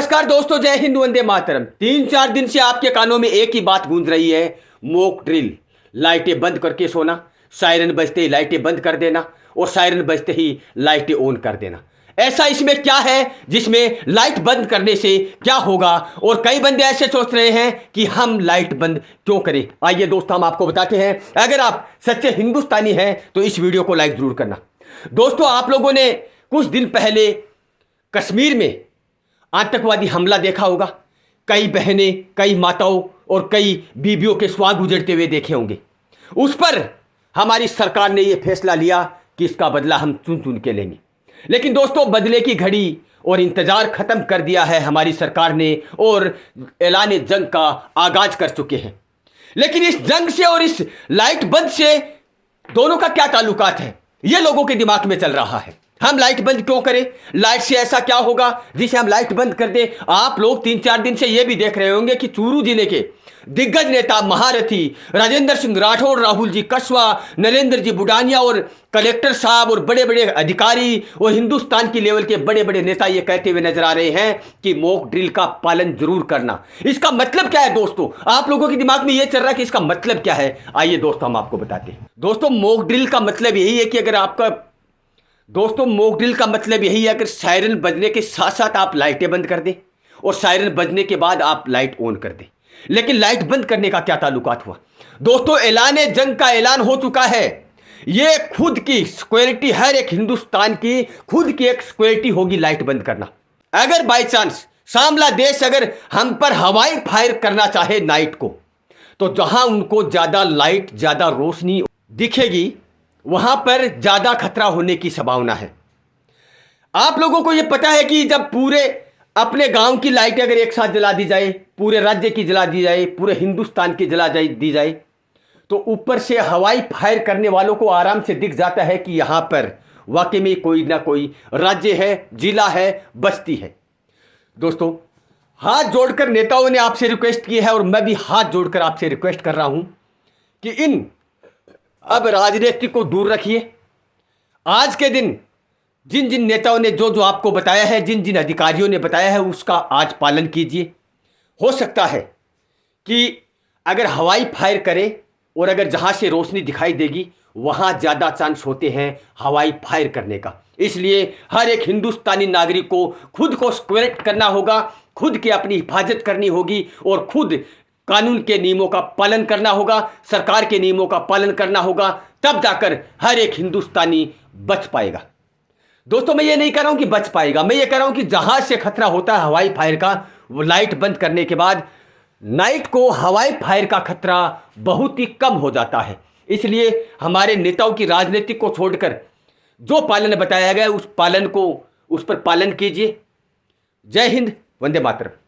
नमस्कार दोस्तों, जय हिंद, वंदे मातरम। 3-4 दिन से आपके कानों में एक ही बात गूंज रही है, मॉक ड्रिल। लाइटें बंद करके सोना, सायरन बजते ही लाइटें बंद कर देना और सायरन बजते ही लाइटें ऑन कर देना। ऐसा इसमें क्या है जिसमें लाइट बंद करने से क्या होगा? और कई बंदे ऐसे सोच रहे हैं कि हम लाइट बंद क्यों करें। आइए दोस्तों, हम आपको बताते हैं। अगर आप सच्चे हिंदुस्तानी हैं तो इस वीडियो को लाइक जरूर करना। दोस्तों, आप लोगों ने कुछ दिन पहले कश्मीर में आतंकवादी हमला देखा होगा। कई बहनें, कई माताओं और कई बीवियों के स्वांग उजड़ते हुए देखे होंगे। उस पर हमारी सरकार ने यह फैसला लिया कि इसका बदला हम चुन चुन के लेंगे। लेकिन दोस्तों, बदले की घड़ी और इंतजार खत्म कर दिया है हमारी सरकार ने और ऐलान जंग का आगाज कर चुके हैं। लेकिन इस जंग से और इस लाइट बंद से दोनों का क्या ताल्लुकात है, यह लोगों के दिमाग में चल रहा है। हम लाइट बंद क्यों करें? लाइट से ऐसा क्या होगा जिसे हम लाइट बंद कर दें? आप लोग 3-4 दिन से यह भी देख रहे होंगे कि चूरू जिले के दिग्गज नेता, महारथी राजेंद्र सिंह राठौड़, राहुल जी कस्वा, नरेंद्र जी बुडानिया और कलेक्टर साहब और बड़े बड़े अधिकारी और हिंदुस्तान की लेवल के बड़े बड़े नेता ये कहते हुए नजर आ रहे हैं कि मॉक ड्रिल का पालन जरूर करना। इसका मतलब क्या है दोस्तों? आप लोगों के दिमाग में यह चल रहा है कि इसका मतलब क्या है। आइए दोस्तों, हम आपको बताते हैं। दोस्तों, मॉक ड्रिल का मतलब यही है कि मॉक ड्रिल का मतलब यही है, अगर सायरन बजने के साथ साथ आप लाइटें बंद कर दें और सायरन बजने के बाद आप लाइट ऑन कर दें। लेकिन लाइट बंद करने का क्या ताल्लुकात हुआ? दोस्तों, ऐलान जंग का ऐलान हो चुका है। यह खुद की सिक्योरिटी, हर एक हिंदुस्तान की खुद की एक सिक्योरिटी होगी लाइट बंद करना। अगर बाई चांस सामला देश अगर हम पर हवाई फायर करना चाहे नाइट को, तो जहां उनको ज्यादा लाइट, ज्यादा रोशनी दिखेगी, वहां पर ज्यादा खतरा होने की संभावना है। आप लोगों को यह पता है कि जब पूरे अपने गांव की लाइटें अगर एक साथ जला दी जाए, पूरे राज्य की जला दी जाए, पूरे हिंदुस्तान की जला दी जाए, तो ऊपर से हवाई फायर करने वालों को आराम से दिख जाता है कि यहां पर वाकई में कोई ना कोई राज्य है, जिला है, बस्ती है। दोस्तों, हाथ जोड़कर नेताओं ने आपसे रिक्वेस्ट की है और मैं भी हाथ जोड़कर आपसे रिक्वेस्ट कर रहा हूं कि अब राजनीति को दूर रखिए। आज के दिन जिन जिन नेताओं ने जो जो आपको बताया है, जिन जिन अधिकारियों ने बताया है, उसका आज पालन कीजिए। हो सकता है कि अगर हवाई फायर करे और अगर जहां से रोशनी दिखाई देगी वहां ज्यादा चांस होते हैं हवाई फायर करने का। इसलिए हर एक हिंदुस्तानी नागरिक को खुद को सिक्योर करना होगा, खुद की अपनी हिफाजत करनी होगी और खुद कानून के नियमों का पालन करना होगा, सरकार के नियमों का पालन करना होगा। तब जाकर हर एक हिंदुस्तानी बच पाएगा। दोस्तों, मैं ये नहीं कह रहा हूं कि बच पाएगा, मैं ये कह रहा हूं कि जहां से खतरा होता है हवाई फायर का, वो लाइट बंद करने के बाद नाइट को हवाई फायर का खतरा बहुत ही कम हो जाता है। इसलिए हमारे नेताओं की राजनीति को छोड़कर जो पालन बताया गया उस पर पालन कीजिए। जय हिंद, वंदे मातरम।